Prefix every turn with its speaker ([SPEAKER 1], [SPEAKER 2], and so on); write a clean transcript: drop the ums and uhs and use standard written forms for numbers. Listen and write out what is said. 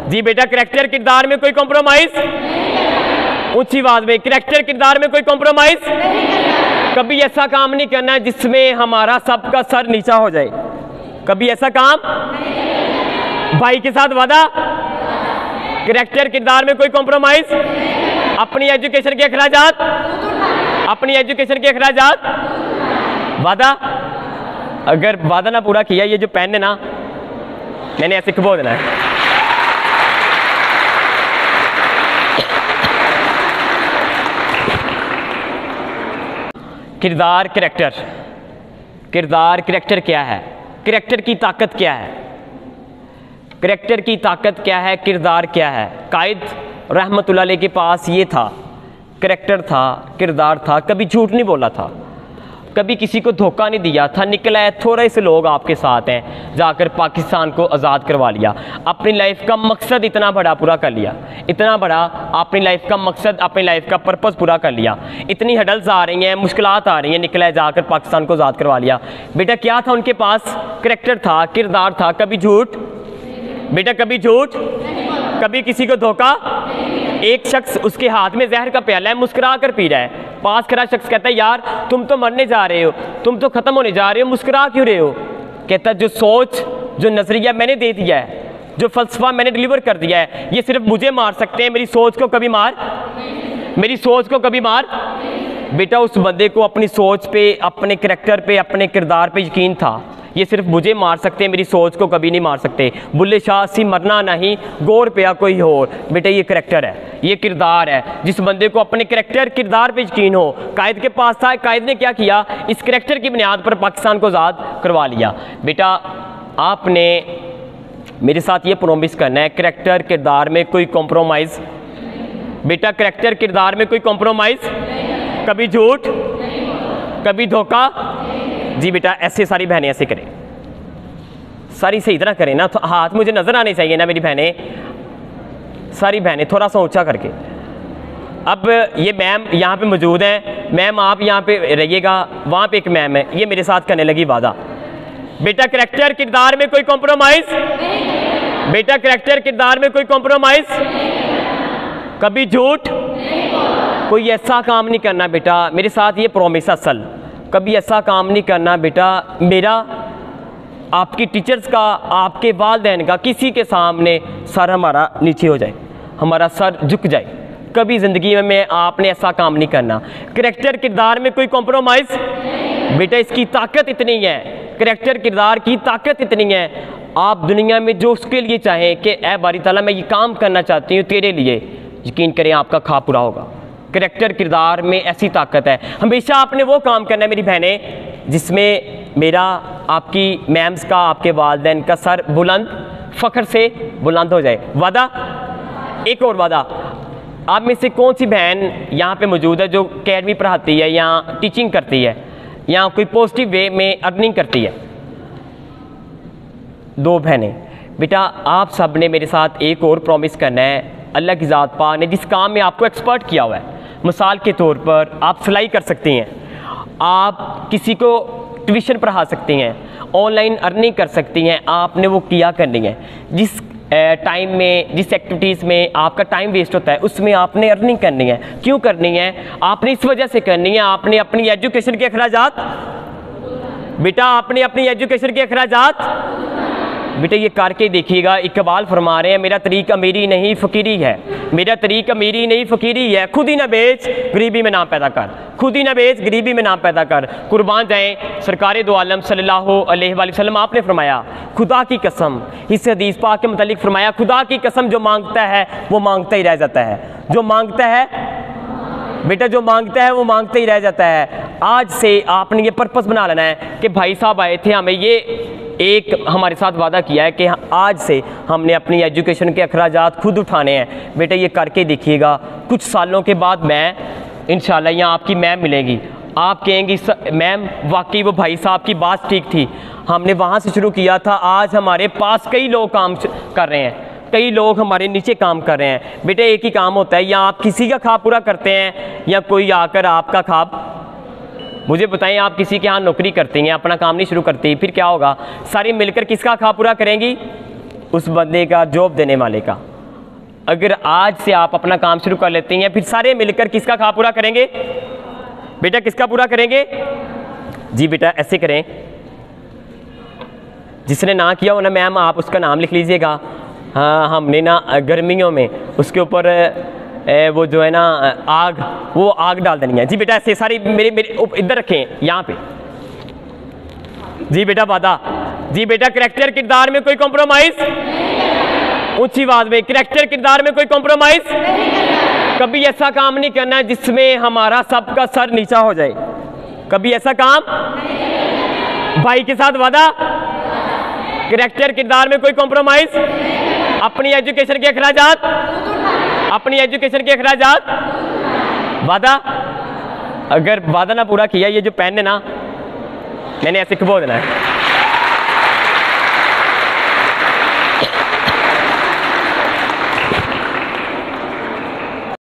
[SPEAKER 1] जी बेटा, करैक्टर किरदार में कोई कॉम्प्रोमाइज, ऊंची आवाज में, करैक्टर किरदार में कोई कॉम्प्रोमाइज। कभी ऐसा काम नहीं करना है जिसमें हमारा सबका सर नीचा हो जाए, कभी ऐसा काम। भाई के साथ वादा, करैक्टर किरदार में कोई कॉम्प्रोमाइज। अपनी एजुकेशन के अखराजात, अपनी एजुकेशन के अखराजात, वादा। अगर वादा ना पूरा किया, ये जो पेन है ना, मैंने ऐसे खबो देना है। किरदार, करैक्टर, किरदार करैक्टर क्या है, करैक्टर की ताकत क्या है, करैक्टर की ताकत क्या है, किरदार क्या है। कायद रहमतुल्लाह अलैह के पास ये था, करैक्टर था, किरदार था। कभी झूठ नहीं बोला था, कभी किसी को धोखा नहीं दिया था। निकला है, थोड़े से लोग आपके साथ हैं, जाकर पाकिस्तान को आज़ाद करवा लिया। अपनी लाइफ का मकसद इतना बड़ा पूरा कर लिया, इतना बड़ा अपनी लाइफ का मकसद, अपनी लाइफ का पर्पस पूरा कर लिया। इतनी हडल्स आ रही हैं, मुश्किलात आ रही हैं, निकला है, जाकर पाकिस्तान को आज़ाद करवा लिया। बेटा क्या था उनके पास, करैक्टर था, किरदार था। कभी झूठ बेटा, कभी झूठ, कभी किसी को धोखा। एक शख्स, उसके हाथ में जहर का प्याला है, मुस्कुरा कर पी रहा है। पास खड़ा शख्स कहता है, यार तुम तो मरने जा रहे हो, तुम तो खत्म होने जा रहे हो, मुस्कुरा क्यों रहे हो। कहता है, जो सोच, जो नजरिया मैंने दे दिया है, जो फलसफा मैंने डिलीवर कर दिया है, ये सिर्फ मुझे मार सकते हैं, मेरी सोच को कभी मार, मेरी सोच को कभी मार। बेटा उस बंदे को अपनी सोच पे, अपने करैक्टर पे, अपने किरदार पे यकीन था, ये सिर्फ मुझे मार सकते हैं, मेरी सोच को कभी नहीं मार सकते। बुल्ले शाह सी मरना नहीं, गौर पे कोई और। बेटा ये करैक्टर है, ये किरदार है। जिस बंदे को अपने करैक्टर, किरदार पे यकीन हो, कायद के पास था, कायद ने क्या किया, इस करैक्टर की बुनियाद पर पाकिस्तान को आज़ाद करवा लिया। बेटा आपने मेरे साथ ये प्रॉमिस करना है, करैक्टर किरदार में कोई कॉम्प्रोमाइज़। बेटा करैक्टर किरदार में कोई कॉम्प्रोमाइज़, कभी झूठ, कभी धोखा। जी बेटा ऐसे सारी बहनें ऐसे करें, सारी सही तरह करें ना, तो हाथ मुझे नज़र आने चाहिए ना मेरी बहनें, सारी बहनें थोड़ा सा ऊंचा करके। अब ये मैम यहाँ पे मौजूद हैं, मैम आप यहाँ पे रहिएगा, वहाँ पे एक मैम है, ये मेरे साथ करने लगी वादा। बेटा करैक्टर किरदार में कोई कॉम्प्रोमाइज़, बेटा करैक्टर किरदार में कोई कॉम्प्रोमाइज़, कभी झूठ, कोई ऐसा काम नहीं करना। बेटा मेरे साथ ये प्रॉमिस असल, कभी ऐसा काम नहीं करना बेटा, मेरा, आपकी टीचर्स का, आपके वालिदैन का, किसी के सामने सर हमारा नीचे हो जाए, हमारा सर झुक जाए। कभी ज़िंदगी में आपने ऐसा काम नहीं करना। करैक्टर किरदार में कोई कॉम्प्रोमाइज़। बेटा इसकी ताकत इतनी है, करैक्टर किरदार की ताकत इतनी है, आप दुनिया में जो उसके लिए चाहें कि ऐ बारी ताला मैं ये काम करना चाहती हूँ तेरे लिए, यकीन करें आपका ख्वाब पूरा होगा। करैक्टर किरदार में ऐसी ताकत है। हमेशा आपने वो काम करना है मेरी बहनें जिसमें मेरा, आपकी मैम्स का, आपके वालिदैन का सर बुलंद, फ़ख्र से बुलंद हो जाए। वादा, एक और वादा। आप में से कौन सी बहन यहाँ पे मौजूद है जो अकेडमी पढ़ाती है या टीचिंग करती है या कोई पॉजिटिव वे में अर्निंग करती है? दो बहनें। बेटा आप सब ने मेरे साथ एक और प्रॉमिस करना है, अल्लाह की ज़ात पाक ने जिस काम में आपको एक्सपर्ट किया हुआ है, मिसाल के तौर पर आप सिलाई कर सकती हैं, आप किसी को ट्यूशन पढ़ा सकती हैं, ऑनलाइन अर्निंग कर सकती हैं, आपने वो किया करनी है। जिस टाइम में, जिस एक्टिविटीज़ में आपका टाइम वेस्ट होता है उसमें आपने अर्निंग करनी है। क्यों करनी है? आपने इस वजह से करनी है, आपने अपनी एजुकेशन के अखराजात, बेटा आपने अपनी एजुकेशन के अखराजात, बेटा ये करके देखिएगा। इकबाल फरमा रहे हैं, मेरा तरीक अमीरी नहीं फ़कीरी है, मेरा तरीक अमीरी नहीं फ़कीरी है, खुद ही ना बेच गरीबी में नाम पैदा कर, खुद ही ना बेच गरीबी में नाम पैदा कर। कुर्बान जाएं सरकार दो आलम सल्लल्लाहु अलैहि वसल्लम, आपने फरमाया खुदा की कसम, इस हदीस पाक के मुतालिक फरमाया खुदा की कसम जो मांगता है वो मांगता ही रह जाता है, जो मांगता है बेटा, जो मांगता है वो मांगता ही रह जाता है। आज से आपने ये पर्पस बना लेना है कि भाई साहब आए थे, हमें ये एक हमारे साथ वादा किया है कि आज से हमने अपनी एजुकेशन के अखराजात खुद उठाने हैं। बेटा ये करके देखिएगा, कुछ सालों के बाद मैं इंशाल्लाह यहाँ आपकी मैम मिलेगी, आप कहेंगी मैम वाकई वो भाई साहब की बात ठीक थी, हमने वहाँ से शुरू किया था, आज हमारे पास कई लोग काम कर रहे हैं, कई लोग हमारे नीचे काम कर रहे हैं। बेटा एक ही काम होता है, या आप किसी का ख्वाब पूरा करते हैं या कोई आकर आपका ख्वाब, मुझे बताएं आप किसी के यहाँ नौकरी करती हैं, अपना काम नहीं शुरू करती, फिर क्या होगा? सारी मिलकर किसका ख्वाब पूरा करेंगी? उस बंदे का, जॉब देने वाले का। अगर आज से आप अपना काम शुरू कर लेते हैं, फिर सारे मिलकर किसका काम पूरा करेंगे बेटा, किसका पूरा करेंगे जी बेटा, ऐसे करें, जिसने ना किया हो ना मैम आप उसका नाम लिख लीजिएगा। हाँ, हमने ना गर्मियों में उसके ऊपर वो जो है ना आग, वो आग डाल देनी है। जी बेटा ऐसे सारी मेरे इधर रखें यहाँ पे। जी बेटा वादा। जी बेटा करैक्टर किरदार में कोई कॉम्प्रोमाइज, ऊंची आवाज में, करैक्टर किरदार में कोई कॉम्प्रोमाइज, कभी ऐसा काम नहीं करना है जिसमें हमारा सबका सर नीचा हो जाए, कभी ऐसा काम। भाई के साथ वादा, करैक्टर किरदार में कोई कॉम्प्रोमाइज, अपनी एजुकेशन के अखराजात, अपनी एजुकेशन के अखराजात, वादा। अगर वादा ना पूरा किया, ये जो पेन है ना मैंने ऐसे खबो देना है।